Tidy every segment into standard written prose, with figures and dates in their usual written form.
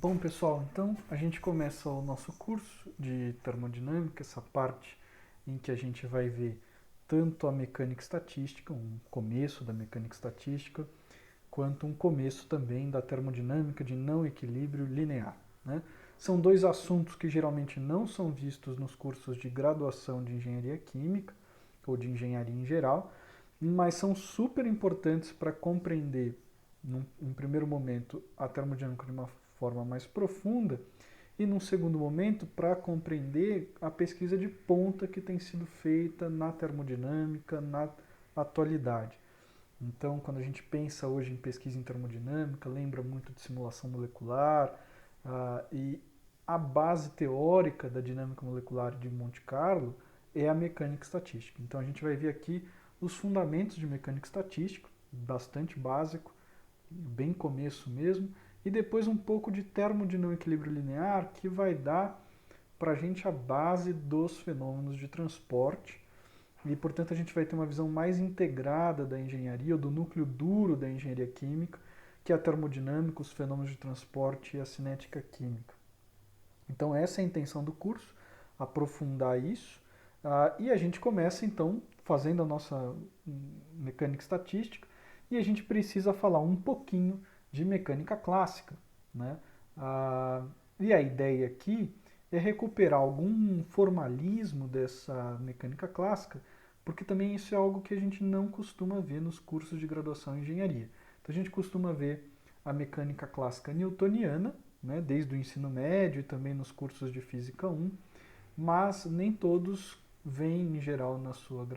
Bom, pessoal, então a gente começa o nosso curso de termodinâmica, essa parte em que a gente vai ver tanto a mecânica estatística, um começo da mecânica estatística, quanto um começo também da termodinâmica de não equilíbrio linear, né? São dois assuntos que geralmente não são vistos nos cursos de graduação de engenharia química ou de engenharia em geral, mas são super importantes para compreender, em primeiro momento, a termodinâmica de uma forma mais profunda e, num segundo momento, para compreender a pesquisa de ponta que tem sido feita na termodinâmica na atualidade. Então, quando a gente pensa hoje em pesquisa em termodinâmica, lembra muito de simulação molecular e a base teórica da dinâmica molecular de Monte Carlo é a mecânica estatística. Então, a gente vai ver aqui os fundamentos de mecânica estatística, bastante básico, bem começo mesmo, e depois um pouco de termo de não equilíbrio linear, que vai dar para a gente a base dos fenômenos de transporte, e portanto a gente vai ter uma visão mais integrada da engenharia, ou do núcleo duro da engenharia química, que é a termodinâmica, os fenômenos de transporte e a cinética química. Então essa é a intenção do curso, aprofundar isso, e a gente começa então fazendo a nossa mecânica estatística, e a gente precisa falar um pouquinho de mecânica clássica, né? E a ideia aqui é recuperar algum formalismo dessa mecânica clássica, porque também isso é algo que a gente não costuma ver nos cursos de graduação em engenharia. Então a gente costuma ver a mecânica clássica newtoniana, né, desde o ensino médio e também nos cursos de Física 1, mas nem todos veem, em geral, na sua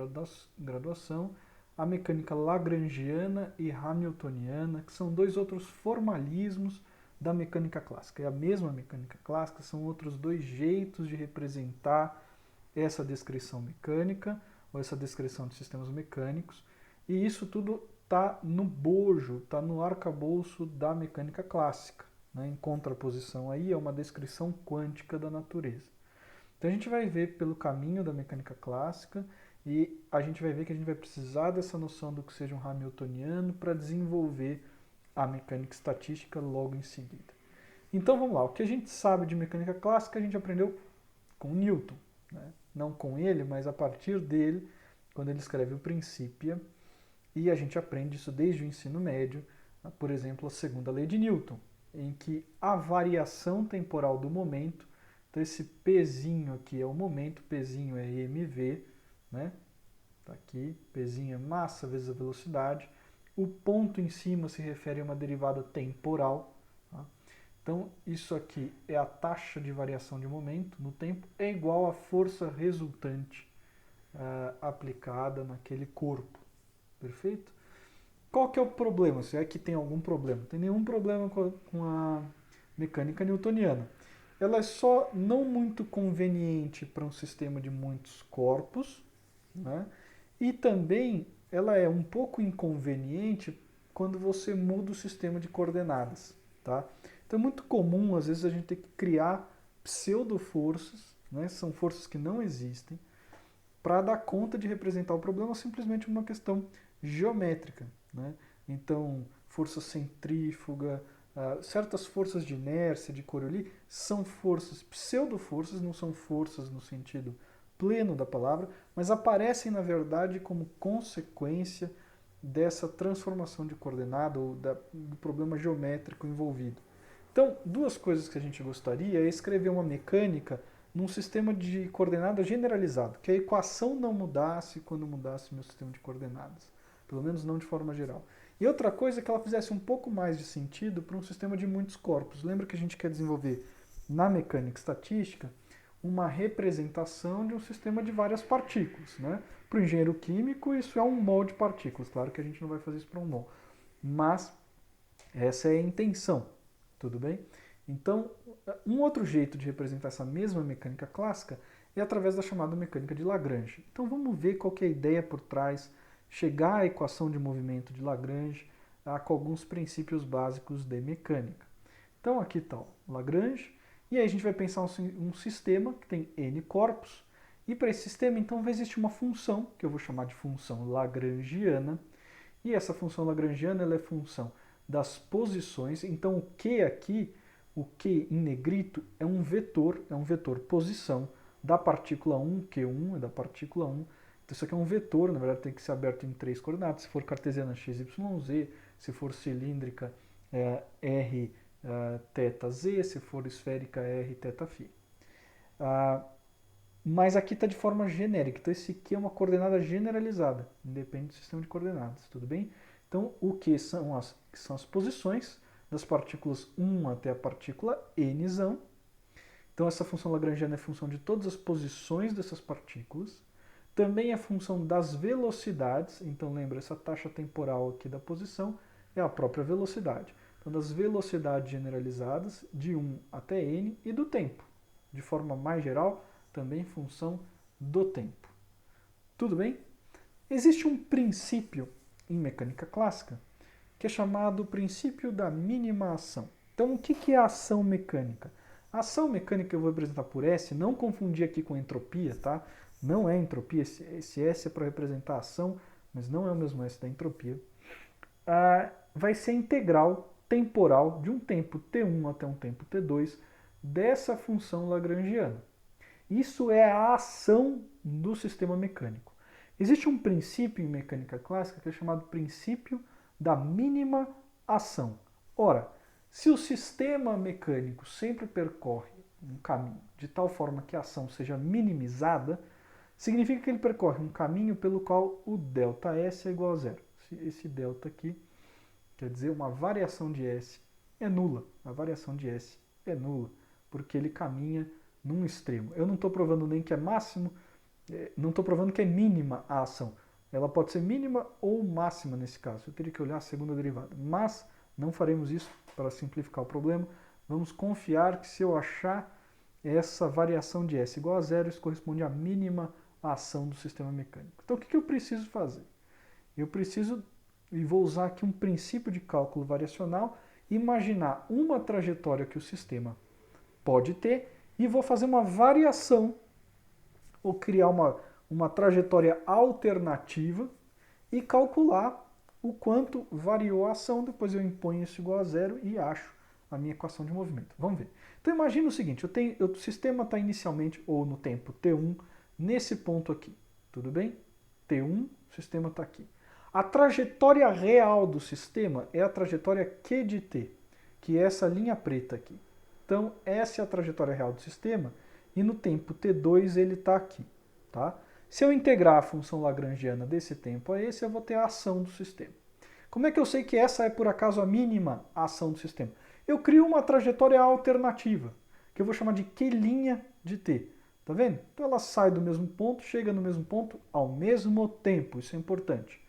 graduação, a mecânica lagrangiana e hamiltoniana, que são dois outros formalismos da mecânica clássica. É a mesma mecânica clássica, são outros dois jeitos de representar essa descrição mecânica, ou essa descrição de sistemas mecânicos, e isso tudo está no bojo, está no arcabouço da mecânica clássica. Né? Em contraposição aí é uma descrição quântica da natureza. Então a gente vai ver pelo caminho da mecânica clássica e a gente vai ver que a gente vai precisar dessa noção do que seja um hamiltoniano para desenvolver a mecânica estatística logo em seguida. Então vamos lá, o que a gente sabe de mecânica clássica a gente aprendeu com Newton, né? Não com ele, mas a partir dele, quando ele escreve o Principia, e a gente aprende isso desde o ensino médio, por exemplo, a segunda lei de Newton, em que a variação temporal do momento, então esse Pzinho aqui é o momento, Pzinho é mv, né? Tá aqui, Pzinho é massa vezes a velocidade, o ponto em cima se refere a uma derivada temporal, tá? Então isso aqui é a taxa de variação de momento no tempo, é igual à força resultante aplicada naquele corpo, perfeito? Qual que é o problema? Se é que tem algum problema? Não tem nenhum problema com a mecânica newtoniana. Ela é só não muito conveniente para um sistema de muitos corpos, né? E também ela é um pouco inconveniente quando você muda o sistema de coordenadas. Tá? Então é muito comum, às vezes, a gente ter que criar pseudo-forças, né? São forças que não existem, para dar conta de representar o problema simplesmente uma questão geométrica. Né? Então, força centrífuga, certas forças de inércia, de Coriolis, são forças, pseudo-forças, não são forças no sentido pleno da palavra, mas aparecem, na verdade, como consequência dessa transformação de coordenada ou do problema geométrico envolvido. Então, duas coisas que a gente gostaria é escrever uma mecânica num sistema de coordenadas generalizado, que a equação não mudasse quando mudasse meu sistema de coordenadas, pelo menos não de forma geral. E outra coisa é que ela fizesse um pouco mais de sentido para um sistema de muitos corpos. Lembra que a gente quer desenvolver na mecânica estatística uma representação de um sistema de várias partículas. Né? Para o engenheiro químico, isso é um mol de partículas. Claro que a gente não vai fazer isso para um mol. Mas essa é a intenção. Tudo bem? Então, um outro jeito de representar essa mesma mecânica clássica é através da chamada mecânica de Lagrange. Então vamos ver qual que é a ideia por trás, chegar à equação de movimento de Lagrange com alguns princípios básicos de mecânica. Então aqui está o Lagrange, e aí a gente vai pensar um sistema que tem n corpos, e para esse sistema então vai existir uma função, que eu vou chamar de função lagrangiana, e essa função lagrangiana ela é função das posições, então o Q aqui o Q em negrito é um vetor posição da partícula 1, Q1 é da partícula 1. Então isso aqui é um vetor, na verdade tem que ser aberto em 3 coordenadas, se for cartesiana x, y, z, se for cilíndrica r, θ, z, se for esférica r, θ, φ. Mas aqui está de forma genérica, então esse Q é uma coordenada generalizada, independe do sistema de coordenadas, tudo bem? Então o Q são as posições das partículas 1 até a partícula nzão. Então essa função lagrangiana é função de todas as posições dessas partículas. Também é função das velocidades, então lembra, essa taxa temporal aqui da posição é a própria velocidade. Então das velocidades generalizadas de 1 até n e do tempo. De forma mais geral, também função do tempo. Tudo bem? Existe um princípio em mecânica clássica que é chamado princípio da mínima ação. Então o que é a ação mecânica? A ação mecânica eu vou representar por S, não confundir aqui com entropia, tá? Não é entropia, esse S é para representar a ação, mas não é o mesmo S da entropia. Vai ser a integral temporal de um tempo t1 até um tempo t2 dessa função lagrangiana. Isso é a ação do sistema mecânico. Existe um princípio em mecânica clássica que é chamado princípio da mínima ação. Ora, se o sistema mecânico sempre percorre um caminho de tal forma que a ação seja minimizada, significa que ele percorre um caminho pelo qual o ΔS é igual a zero. Esse delta aqui quer dizer uma variação de S é nula. A variação de S é nula, porque ele caminha num extremo. Eu não estou provando nem que é máximo, não estou provando que é mínima a ação. Ela pode ser mínima ou máxima nesse caso. Eu teria que olhar a segunda derivada. Mas não faremos isso para simplificar o problema. Vamos confiar que se eu achar essa variação de S igual a zero, isso corresponde à mínima ação do sistema mecânico. Então o que eu preciso fazer? Eu preciso, e vou usar aqui um princípio de cálculo variacional, imaginar uma trajetória que o sistema pode ter e vou fazer uma variação, ou criar uma trajetória alternativa e calcular o quanto variou a ação, depois eu imponho isso igual a zero e acho a minha equação de movimento. Vamos ver. Então imagina o seguinte, o sistema está inicialmente, ou no tempo t1, nesse ponto aqui, tudo bem? T1, o sistema está aqui. A trajetória real do sistema é a trajetória Q de t, que é essa linha preta aqui. Então, essa é a trajetória real do sistema, e no tempo t2 ele está aqui. Tá? Se eu integrar a função lagrangiana desse tempo a esse, eu vou ter a ação do sistema. Como é que eu sei que essa é, por acaso, a mínima ação do sistema? Eu crio uma trajetória alternativa, que eu vou chamar de Q' de t. Tá vendo? Então ela sai do mesmo ponto, chega no mesmo ponto ao mesmo tempo, isso é importante.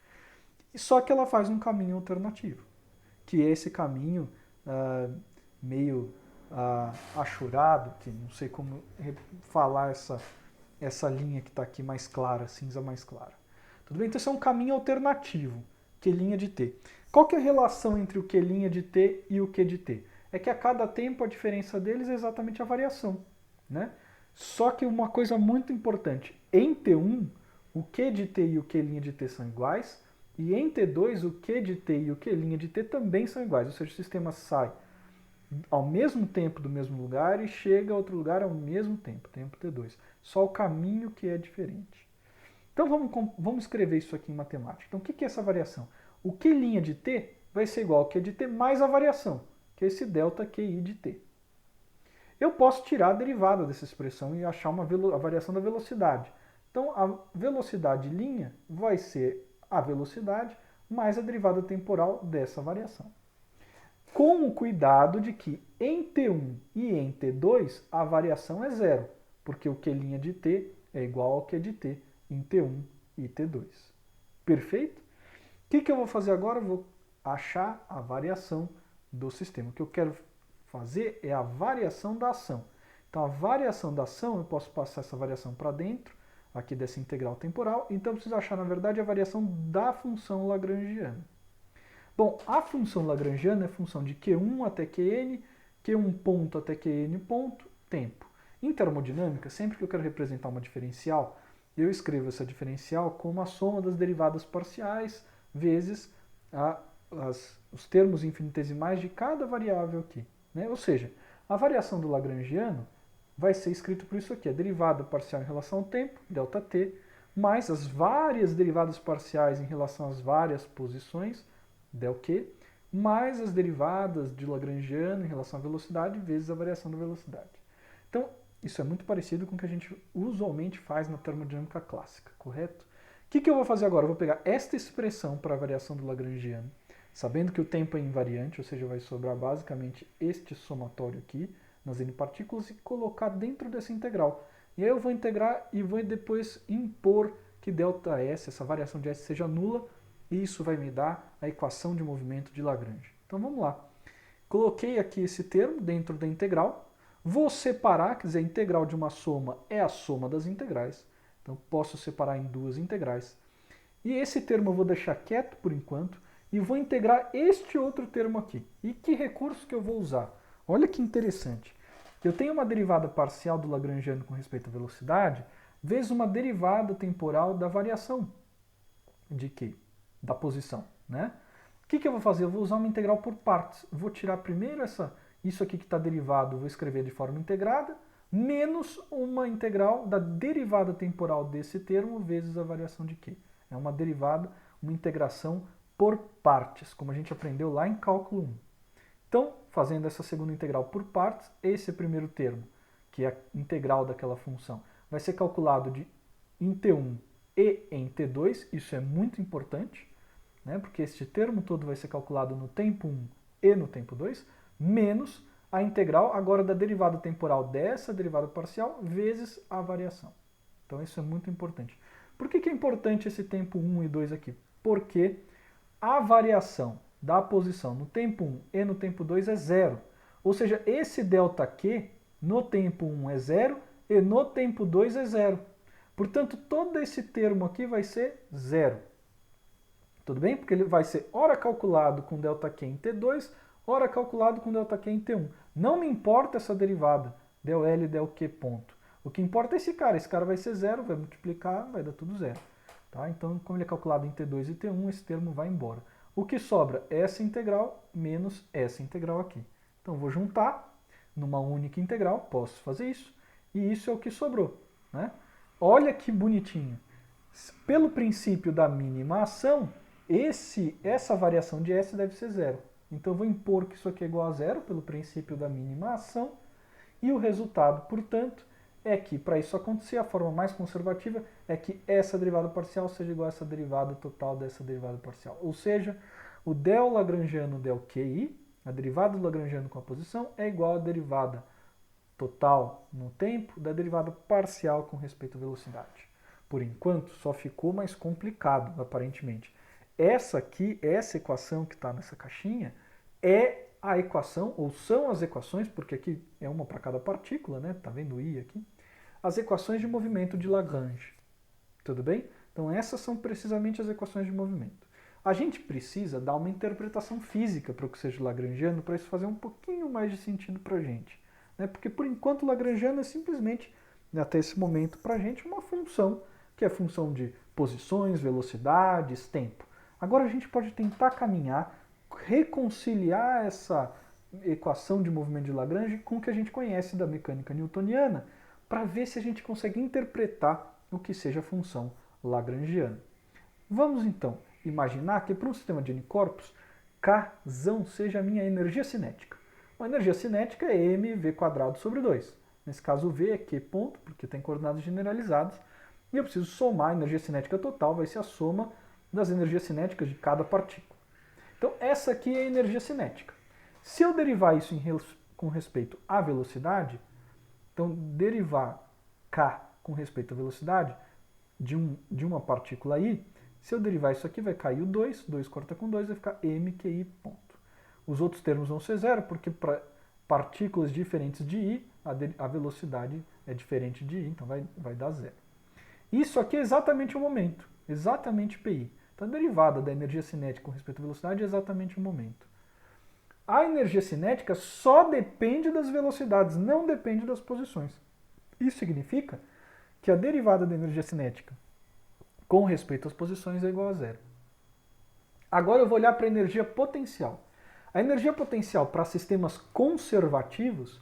Só que ela faz um caminho alternativo, que é esse caminho meio achurado, que não sei como falar essa linha que está aqui mais clara, cinza mais clara. Tudo bem? Então esse é um caminho alternativo, Q' de t. Qual que é a relação entre o Q' de t e o Q de t? É que a cada tempo a diferença deles é exatamente a variação, né? Só que uma coisa muito importante, em T1, o Q de t e o Q' de t são iguais, e em T2, o Q de t e o Q' de t também são iguais, ou seja, o sistema sai ao mesmo tempo do mesmo lugar e chega a outro lugar ao mesmo tempo, tempo T2. Só o caminho que é diferente. Então vamos escrever isso aqui em matemática. Então o que é essa variação? O Q' de t vai ser igual ao Q de t mais a variação, que é esse delta QI de t. Eu posso tirar a derivada dessa expressão e achar a variação da velocidade. Então a velocidade linha vai ser a velocidade mais a derivada temporal dessa variação. Com o cuidado de que em T1 e em T2 a variação é zero, porque o Q' de t é igual ao Q de t em T1 e T2. Perfeito? O que eu vou fazer agora? Eu vou achar a variação do sistema. O que eu quero fazer é a variação da ação. Então a variação da ação, eu posso passar essa variação para dentro, aqui dessa integral temporal, então eu preciso achar, na verdade, a variação da função lagrangiana. Bom, a função lagrangiana é função de Q1 até Qn, Q1 ponto até Qn ponto, tempo. Em termodinâmica, sempre que eu quero representar uma diferencial, eu escrevo essa diferencial como a soma das derivadas parciais vezes os termos infinitesimais de cada variável aqui, né? Ou seja, A variação do Lagrangiano vai ser escrito por isso aqui, a derivada parcial em relação ao tempo, ΔT, mais as várias derivadas parciais em relação às várias posições, ΔQ, mais as derivadas de Lagrangiano em relação à velocidade, vezes a variação da velocidade. Então, isso é muito parecido com o que a gente usualmente faz na termodinâmica clássica, correto? O que eu vou fazer agora? Eu vou pegar esta expressão para a variação do Lagrangiano, sabendo que o tempo é invariante, ou seja, vai sobrar basicamente este somatório aqui, nas n partículas, e colocar dentro dessa integral. E aí eu vou integrar e vou depois impor que ΔS, essa variação de S, seja nula, e isso vai me dar a equação de movimento de Lagrange. Então vamos lá. Coloquei aqui esse termo dentro da integral, vou separar, quer dizer, a integral de uma soma é a soma das integrais, então posso separar em duas integrais. E esse termo eu vou deixar quieto por enquanto, e vou integrar este outro termo aqui. E que recurso que eu vou usar? Olha que interessante. Eu tenho uma derivada parcial do Lagrangiano com respeito à velocidade, vezes uma derivada temporal da variação de quê? Da posição, né? O que eu vou fazer? Eu vou usar uma integral por partes. Vou tirar primeiro isso aqui que está derivado, vou escrever de forma integrada, menos uma integral da derivada temporal desse termo vezes a variação de quê? É uma derivada, uma integração por partes, como a gente aprendeu lá em cálculo 1. Então, fazendo essa segunda integral por partes, esse primeiro termo, que é a integral daquela função, vai ser calculado em T1 e em T2, isso é muito importante, né, porque este termo todo vai ser calculado no tempo 1 e no tempo 2, menos a integral agora da derivada temporal dessa derivada parcial vezes a variação. Então isso é muito importante. Por que é importante esse tempo 1 e 2 aqui? Porque a variação da posição no tempo 1 e no tempo 2 é zero. Ou seja, esse ΔQ no tempo 1 é zero e no tempo 2 é zero. Portanto, todo esse termo aqui vai ser zero. Tudo bem? Porque ele vai ser ora calculado com ΔQ em T2, ora calculado com ΔQ em T1. Não me importa essa derivada, ΔL e ΔQ ponto. O que importa é esse cara vai ser zero, vai multiplicar, vai dar tudo zero. Tá? Então, como ele é calculado em T2 e T1, esse termo vai embora. O que sobra é essa integral menos essa integral aqui. Então, vou juntar numa única integral, posso fazer isso, e isso é o que sobrou. Né? Olha que bonitinho. Pelo princípio da mínima ação, essa variação de S deve ser zero. Então, eu vou impor que isso aqui é igual a zero, pelo princípio da mínima ação, e o resultado, portanto, é que, para isso acontecer, a forma mais conservativa é que essa derivada parcial seja igual a essa derivada total dessa derivada parcial. Ou seja, o del Lagrangiano del QI, a derivada do Lagrangiano com a posição, é igual à derivada total no tempo da derivada parcial com respeito à velocidade. Por enquanto, só ficou mais complicado, aparentemente. Essa equação que está nessa caixinha, é a equação, ou são as equações, porque aqui é uma para cada partícula, né? Tá vendo o I aqui? As equações de movimento de Lagrange. Tudo bem? Então essas são precisamente as equações de movimento. A gente precisa dar uma interpretação física para o que seja lagrangiano, para isso fazer um pouquinho mais de sentido para a gente. Né? Porque por enquanto o lagrangiano é simplesmente, até esse momento, para a gente uma função, que é a função de posições, velocidades, tempo. Agora a gente pode tentar caminhar, reconciliar essa equação de movimento de Lagrange com o que a gente conhece da mecânica newtoniana, para ver se a gente consegue interpretar o que seja a função lagrangiana. Vamos então imaginar que para um sistema de N-corpos, Kzão seja a minha energia cinética. A energia cinética é mv² sobre 2. Nesse caso o V é Q ponto, porque tem coordenadas generalizadas, e eu preciso somar a energia cinética total, vai ser a soma das energias cinéticas de cada partícula. Então essa aqui é a energia cinética. Se eu derivar isso com respeito à velocidade, então derivar K com respeito à velocidade de uma partícula I, se eu derivar isso aqui vai cair o 2, 2 corta com 2, vai ficar mqi ponto. Os outros termos vão ser zero, porque para partículas diferentes de I, a velocidade é diferente de I, então vai dar zero. Isso aqui é exatamente o momento, exatamente πi. Então a derivada da energia cinética com respeito à velocidade é exatamente o momento. A energia cinética só depende das velocidades, não depende das posições. Isso significa que a derivada da energia cinética com respeito às posições é igual a zero. Agora eu vou olhar para a energia potencial. A energia potencial para sistemas conservativos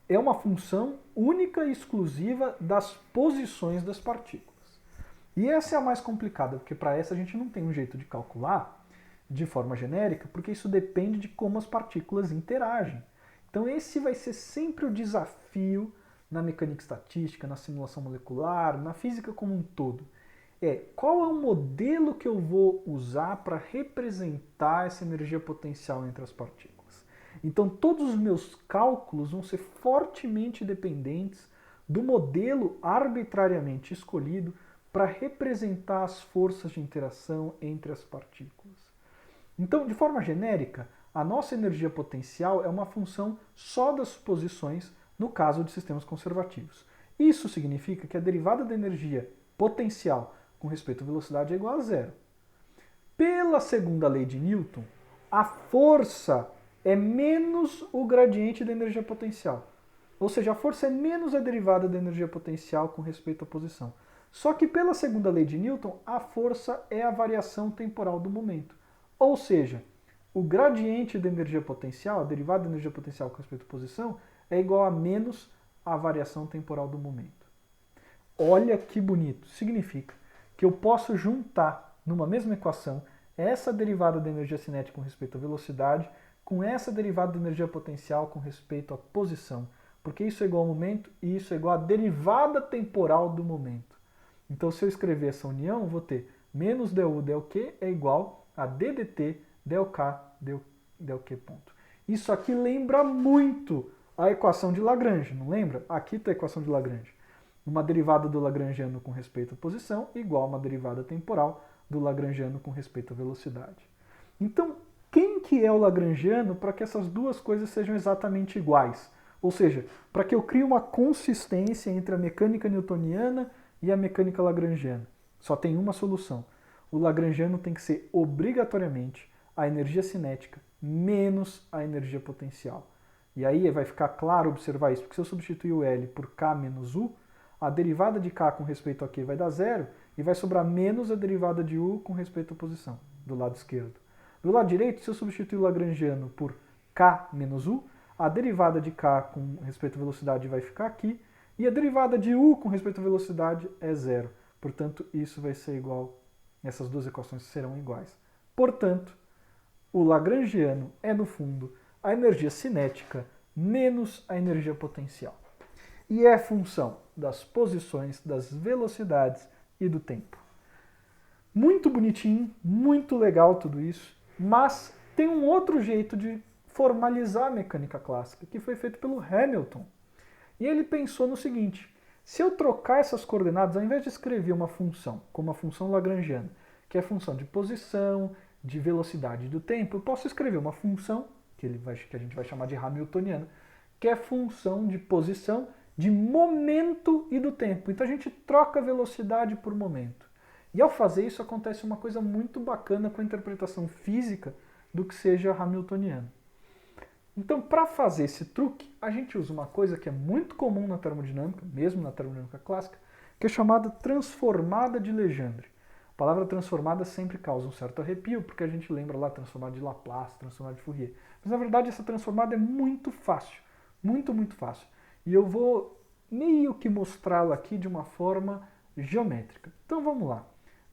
é uma função única e exclusiva das posições das partículas. E essa é a mais complicada, porque para essa a gente não tem um jeito de calcular de forma genérica, porque isso depende de como as partículas interagem. Então esse vai ser sempre o desafio na mecânica estatística, na simulação molecular, na física como um todo. Qual é o modelo que eu vou usar para representar essa energia potencial entre as partículas? Então todos os meus cálculos vão ser fortemente dependentes do modelo arbitrariamente escolhido para representar as forças de interação entre as partículas. Então, de forma genérica, a nossa energia potencial é uma função só das posições no caso de sistemas conservativos. Isso significa que a derivada da energia potencial com respeito à velocidade é igual a zero. Pela segunda lei de Newton, a força é menos o gradiente da energia potencial. Ou seja, a força é menos a derivada da energia potencial com respeito à posição. Só que pela segunda lei de Newton, a força é a variação temporal do momento. Ou seja, o gradiente da energia potencial, a derivada da energia potencial com respeito à posição, é igual a menos a variação temporal do momento. Olha que bonito! Significa que eu posso juntar numa mesma equação essa derivada da energia cinética com respeito à velocidade com essa derivada da energia potencial com respeito à posição. Porque isso é igual ao momento e isso é igual à derivada temporal do momento. Então, se eu escrever essa união, eu vou ter menos du del Q é igual a d dt del K del Q ponto. Isso aqui lembra muito a equação de Lagrange, não lembra? Aqui está a equação de Lagrange. Uma derivada do lagrangiano com respeito à posição igual a uma derivada temporal do lagrangiano com respeito à velocidade. Então, quem que é o lagrangiano para que essas duas coisas sejam exatamente iguais? Ou seja, para que eu crie uma consistência entre a mecânica newtoniana e a mecânica lagrangiana. Só tem uma solução. O lagrangiano tem que ser obrigatoriamente a energia cinética menos a energia potencial. E aí vai ficar claro observar isso, porque se eu substituir o L por K menos U, a derivada de K com respeito a Q vai dar zero e vai sobrar menos a derivada de U com respeito à posição, do lado esquerdo. Do lado direito, se eu substituir o lagrangiano por K menos U, a derivada de K com respeito à velocidade vai ficar aqui, e a derivada de U com respeito à velocidade é zero. Portanto, isso vai ser igual, essas duas equações serão iguais. Portanto, o lagrangiano é, no fundo, a energia cinética menos a energia potencial. E é função das posições, das velocidades e do tempo. Muito bonitinho, muito legal tudo isso, mas tem um outro jeito de formalizar a mecânica clássica, que foi feito pelo Hamilton. E ele pensou no seguinte: se eu trocar essas coordenadas, ao invés de escrever uma função, como a função lagrangiana, que é a função de posição, de velocidade e do tempo, eu posso escrever uma função, que a gente vai chamar de hamiltoniana, que é função de posição, de momento e do tempo. Então a gente troca velocidade por momento. E ao fazer isso acontece uma coisa muito bacana com a interpretação física do que seja hamiltoniano. Então, para fazer esse truque, a gente usa uma coisa que é muito comum na termodinâmica, mesmo na termodinâmica clássica, que é chamada transformada de Legendre. A palavra transformada sempre causa um certo arrepio, porque a gente lembra lá transformada de Laplace, transformada de Fourier. Mas, na verdade, essa transformada é muito fácil, muito, muito fácil. E eu vou meio que mostrá-la aqui de uma forma geométrica. Então, vamos lá.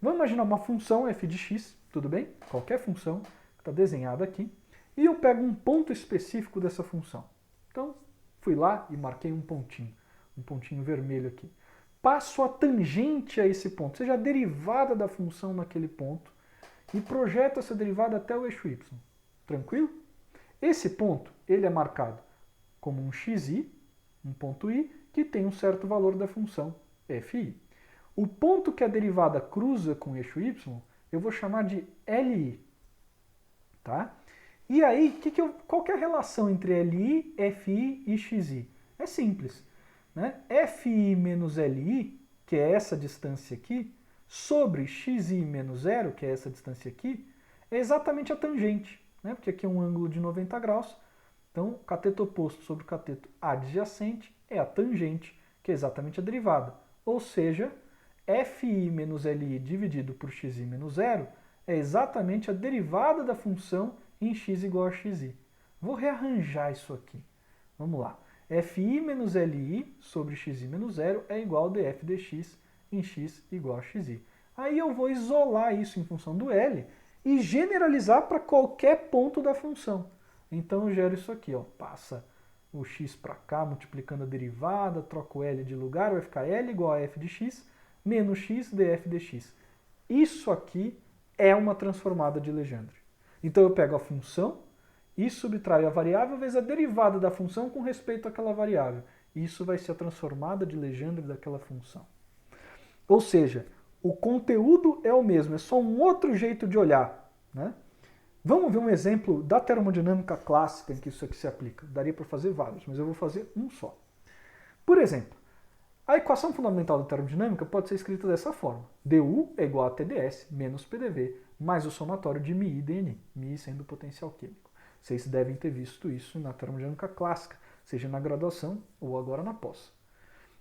Vamos imaginar uma função f de x, tudo bem? Qualquer função que está desenhada aqui. E eu pego um ponto específico dessa função. Então, fui lá e marquei um pontinho vermelho aqui. Passo a tangente a esse ponto, ou seja, a derivada da função naquele ponto, e projeto essa derivada até o eixo y. Tranquilo? Esse ponto, ele é marcado como um xi, um ponto i, que tem um certo valor da função fi. O ponto que a derivada cruza com o eixo y, eu vou chamar de li. Tá? E aí, qual que é a relação entre Li, Fi e Xi? É simples. Né? Fi menos Li, que é essa distância aqui, sobre Xi menos zero, que é essa distância aqui, é exatamente a tangente. Né? Porque aqui é um ângulo de 90 graus. Então, cateto oposto sobre o cateto adjacente é a tangente, que é exatamente a derivada. Ou seja, Fi menos Li dividido por Xi menos zero é exatamente a derivada da função em x igual a xi. Vou rearranjar isso aqui. Vamos lá. Fi menos Li sobre xi menos zero é igual a df dx em x igual a xi. Aí eu vou isolar isso em função do L e generalizar para qualquer ponto da função. Então eu gero isso aqui, ó, passa o x para cá, multiplicando a derivada, troco o L de lugar, vai ficar L igual a f de x menos x df dx. Isso aqui é uma transformada de Legendre. Então eu pego a função e subtraio a variável vezes a derivada da função com respeito àquela variável. Isso vai ser a transformada de Legendre daquela função. Ou seja, o conteúdo é o mesmo, é só um outro jeito de olhar, né? Vamos ver um exemplo da termodinâmica clássica em que isso aqui se aplica. Daria para fazer vários, mas eu vou fazer um só. Por exemplo, a equação fundamental da termodinâmica pode ser escrita dessa forma. du é igual a TdS menos PDV mais o somatório de μi e dNi, μi sendo o potencial químico. Vocês devem ter visto isso na termodinâmica clássica, seja na graduação ou agora na pós.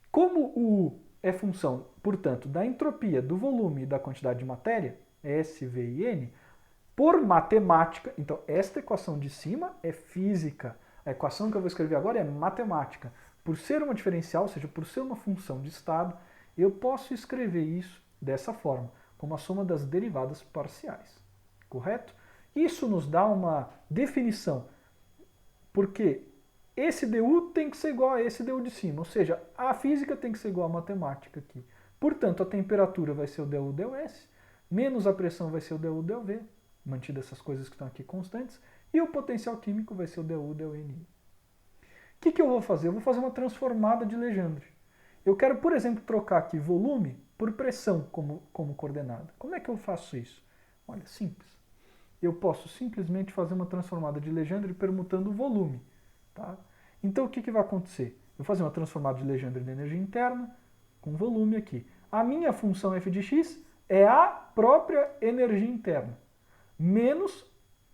Como o é função, portanto, da entropia, do volume e da quantidade de matéria, S, V e N, por matemática, então esta equação de cima é física, a equação que eu vou escrever agora é matemática. Por ser uma diferencial, ou seja, por ser uma função de estado, eu posso escrever isso dessa forma, como a soma das derivadas parciais. Correto? Isso nos dá uma definição, porque esse du tem que ser igual a esse du de cima, ou seja, a física tem que ser igual à matemática aqui. Portanto, a temperatura vai ser o du ds, menos a pressão vai ser o du dv, mantidas essas coisas que estão aqui constantes, e o potencial químico vai ser o du dni. O que eu vou fazer? Eu vou fazer uma transformada de Legendre. Eu quero, por exemplo, trocar aqui volume por pressão como coordenada. Como é que eu faço isso? Olha, simples. Eu posso simplesmente fazer uma transformada de Legendre permutando o volume. Tá? Então o que vai acontecer? Eu vou fazer uma transformada de Legendre de energia interna com volume aqui. A minha função f de x é a própria energia interna, menos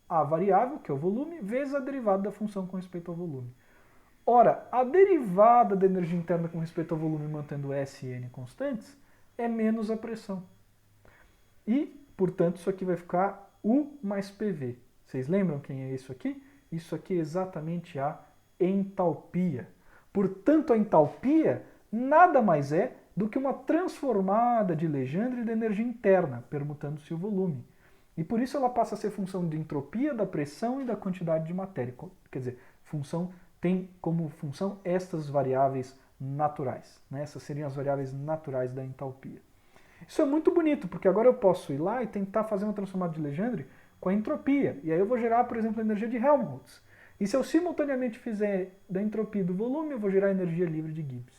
a variável, que é o volume, vezes a derivada da função com respeito ao volume. Ora, a derivada da energia interna com respeito ao volume, mantendo S e N constantes, é menos a pressão. E, portanto, isso aqui vai ficar U mais PV. Vocês lembram quem é isso aqui? Isso aqui é exatamente a entalpia. Portanto, a entalpia nada mais é do que uma transformada de Legendre da energia interna, permutando-se o volume. E por isso ela passa a ser função de entropia, da pressão e da quantidade de matéria. Quer dizer, tem como função estas variáveis naturais. Né? Essas seriam as variáveis naturais da entalpia. Isso é muito bonito, porque agora eu posso ir lá e tentar fazer uma transformada de Legendre com a entropia. E aí eu vou gerar, por exemplo, a energia de Helmholtz. E se eu simultaneamente fizer da entropia do volume, eu vou gerar a energia livre de Gibbs.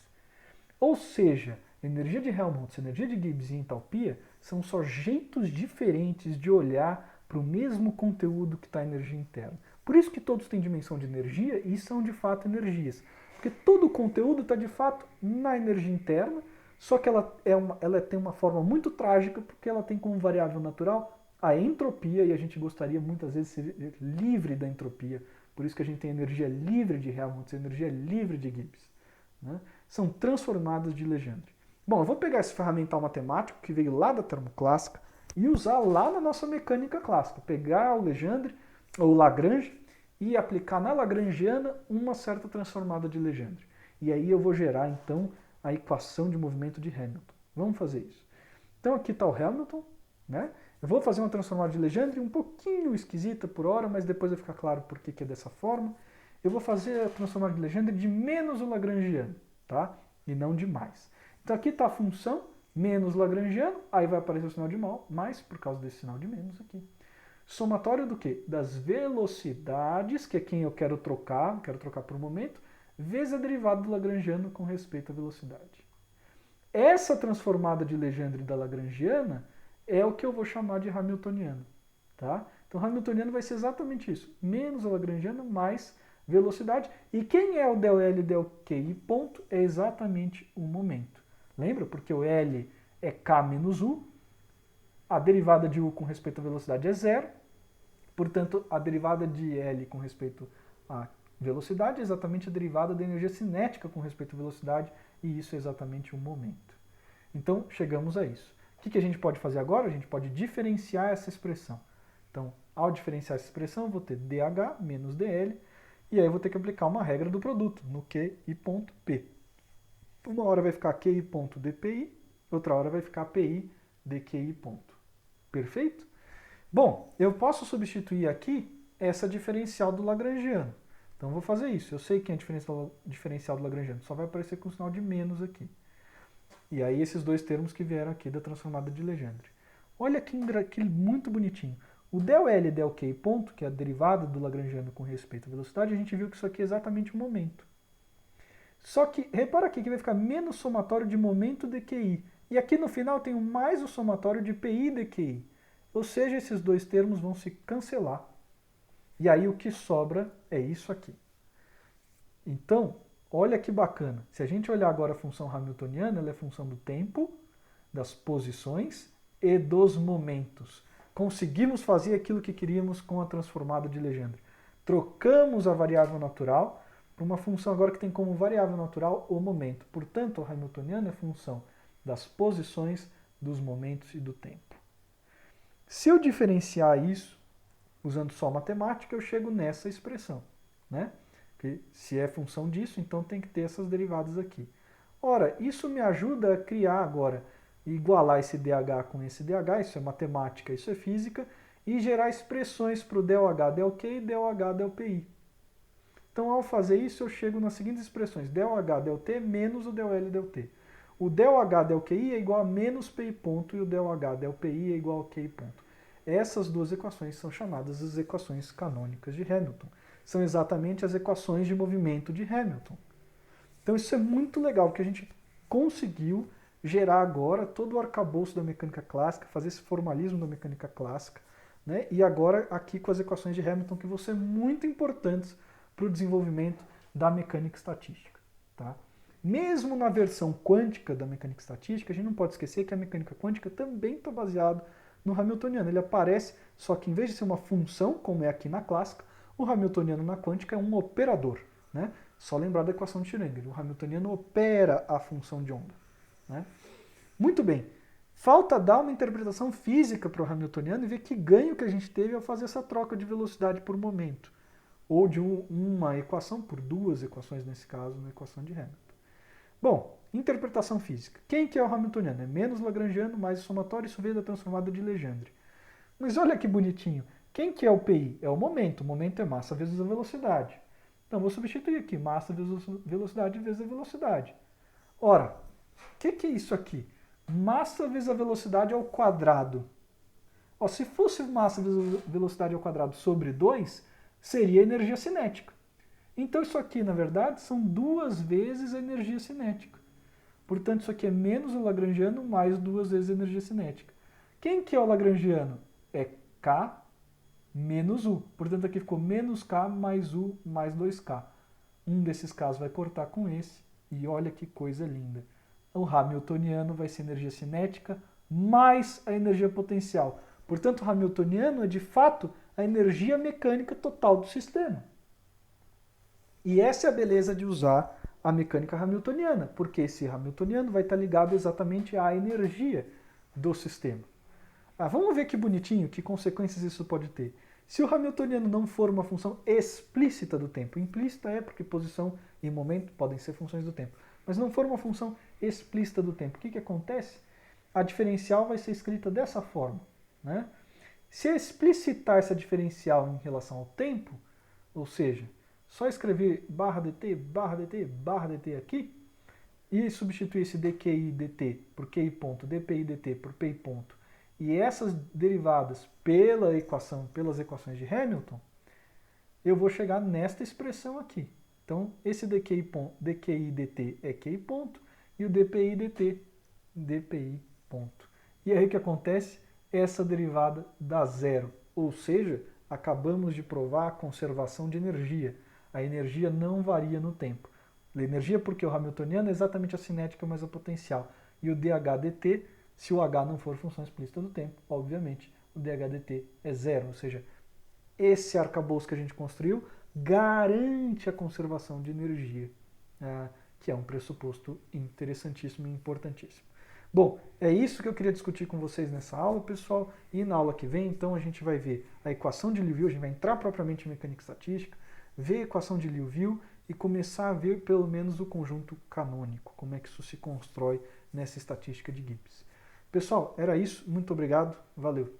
Ou seja, energia de Helmholtz, energia de Gibbs e entalpia são só jeitos diferentes de olhar para o mesmo conteúdo que está a energia interna. Por isso que todos têm dimensão de energia e são de fato energias. Porque todo o conteúdo está de fato na energia interna, só que ela tem uma forma muito trágica porque ela tem como variável natural a entropia e a gente gostaria muitas vezes de ser livre da entropia. Por isso que a gente tem energia livre de Helmholtz, energia livre de Gibbs. Né? São transformadas de Legendre. Bom, eu vou pegar esse ferramental matemático que veio lá da termoclássica e usar lá na nossa mecânica clássica. Pegar o Legendre, ou Lagrange, e aplicar na lagrangiana uma certa transformada de Legendre. E aí eu vou gerar, então, a equação de movimento de Hamilton. Vamos fazer isso. Então aqui está o Hamilton, né? Eu vou fazer uma transformada de Legendre um pouquinho esquisita por hora, mas depois vai ficar claro por que é dessa forma. Eu vou fazer a transformada de Legendre de menos o lagrangiano, tá? E não de mais. Então aqui está a função menos lagrangiano, aí vai aparecer o sinal de mais, por causa desse sinal de menos aqui. Somatório do quê? Das velocidades, que é quem eu quero trocar por um momento, vezes a derivada do lagrangiano com respeito à velocidade. Essa transformada de Legendre da lagrangiana é o que eu vou chamar de hamiltoniano. Tá? Então, hamiltoniano vai ser exatamente isso. Menos a lagrangiana, mais velocidade. E quem é o del L e del Q? E ponto é exatamente o momento. Lembra? Porque o L é K menos U. A derivada de U com respeito à velocidade é zero. Portanto, a derivada de L com respeito à velocidade é exatamente a derivada da energia cinética com respeito à velocidade, e isso é exatamente o momento. Então, chegamos a isso. O que a gente pode fazer agora? A gente pode diferenciar essa expressão. Então, ao diferenciar essa expressão, eu vou ter dH menos dL, E aí eu vou ter que aplicar uma regra do produto no QI ponto P. Uma hora vai ficar QI ponto DPI, outra hora vai ficar PI DQI ponto. Perfeito? Bom, eu posso substituir aqui essa diferencial do Lagrangiano. Então eu vou fazer isso. Eu sei que é a diferencial do Lagrangiano, só vai aparecer com o sinal de menos aqui. E aí esses dois termos que vieram aqui da transformada de Legendre. Olha que muito bonitinho. O del L e del Q ponto, que é a derivada do Lagrangiano com respeito à velocidade, a gente viu que isso aqui é exatamente o momento. Só que, repara aqui que vai ficar menos somatório de momento dQi. E aqui no final eu tenho mais o somatório de PI dQi. Ou seja, esses dois termos vão se cancelar. E aí o que sobra é isso aqui. Então, olha que bacana. Se a gente olhar agora a função hamiltoniana, ela é função do tempo, das posições e dos momentos. Conseguimos fazer aquilo que queríamos com a transformada de Legendre. Trocamos a variável natural para uma função agora que tem como variável natural o momento. Portanto, a hamiltoniana é função das posições, dos momentos e do tempo. Se eu diferenciar isso, usando só matemática, eu chego nessa expressão, né? Que se é função disso, então tem que ter essas derivadas aqui. Ora, isso me ajuda a criar agora, igualar esse dH com esse dH, isso é matemática, isso é física, e gerar expressões para o ΔH, ΔQ e ΔH, ΔPI. Então, ao fazer isso, eu chego nas seguintes expressões, ΔH, ΔT menos o ΔL, ΔT. O ΔH, ΔQI é igual a menos PI ponto e o ΔH, ΔPI é igual a QI ponto. Essas duas equações são chamadas as equações canônicas de Hamilton. São exatamente as equações de movimento de Hamilton. Então isso é muito legal, porque a gente conseguiu gerar agora todo o arcabouço da mecânica clássica, fazer esse formalismo da mecânica clássica, né? E agora aqui com as equações de Hamilton, que vão ser muito importantes para o desenvolvimento da mecânica estatística. Tá? Mesmo na versão quântica da mecânica estatística, a gente não pode esquecer que a mecânica quântica também está baseada no hamiltoniano. Ele aparece, só que em vez de ser uma função, como é aqui na clássica, o hamiltoniano na quântica é um operador. Né? Só lembrar da equação de Schrödinger. O hamiltoniano opera a função de onda. Né? Muito bem. Falta dar uma interpretação física para o hamiltoniano e ver que ganho que a gente teve ao fazer essa troca de velocidade por momento. Ou de uma equação por duas equações, nesse caso, na equação de Hamilton. Bom, interpretação física. Quem que é o hamiltoniano? É menos lagrangiano, mais o somatório, isso veio da transformada de Legendre. Mas olha que bonitinho. Quem que é o PI? É o momento. O momento é massa vezes a velocidade. Então, vou substituir aqui. Massa vezes velocidade vezes a velocidade. Ora, o que é isso aqui? Massa vezes a velocidade ao quadrado. Ó, se fosse massa vezes a velocidade ao quadrado sobre 2, seria energia cinética. Então isso aqui, na verdade, são duas vezes a energia cinética. Portanto, isso aqui é menos o lagrangiano mais duas vezes a energia cinética. Quem que é o lagrangiano? É K menos U. Portanto, aqui ficou menos K mais U mais 2K. Um desses Ks vai cortar com esse. E olha que coisa linda. O hamiltoniano vai ser energia cinética mais a energia potencial. Portanto, o hamiltoniano é, de fato, a energia mecânica total do sistema. E essa é a beleza de usar a mecânica hamiltoniana, porque esse hamiltoniano vai estar ligado exatamente à energia do sistema. Vamos ver que bonitinho, que consequências isso pode ter. Se o hamiltoniano não for uma função explícita do tempo, implícita é porque posição e momento podem ser funções do tempo, mas não for uma função explícita do tempo, o que acontece? A diferencial vai ser escrita dessa forma. Né? Se eu explicitar essa diferencial em relação ao tempo, ou seja, só escrever barra dt, barra dt, barra dt aqui, e substituir esse dqi dt por qi ponto, dpi dt por pi ponto, e essas derivadas pelas equações de Hamilton, eu vou chegar nesta expressão aqui. Então, esse dqi dt é qi ponto, e o dpi dt, dpi ponto. E aí o que acontece? Essa derivada dá zero, ou seja, acabamos de provar a conservação de energia. A energia não varia no tempo. A energia porque o hamiltoniano é exatamente a cinética mais a potencial. E o dH/dt, se o H não for função explícita do tempo, obviamente, o dH/dt é zero. Ou seja, esse arcabouço que a gente construiu garante a conservação de energia, que é um pressuposto interessantíssimo e importantíssimo. Bom, é isso que eu queria discutir com vocês nessa aula, pessoal. E na aula que vem, então, a gente vai ver a equação de Liouville, a gente vai entrar propriamente em mecânica estatística, ver a equação de Liouville e começar a ver pelo menos o conjunto canônico, como é que isso se constrói nessa estatística de Gibbs. Pessoal, era isso. Muito obrigado. Valeu.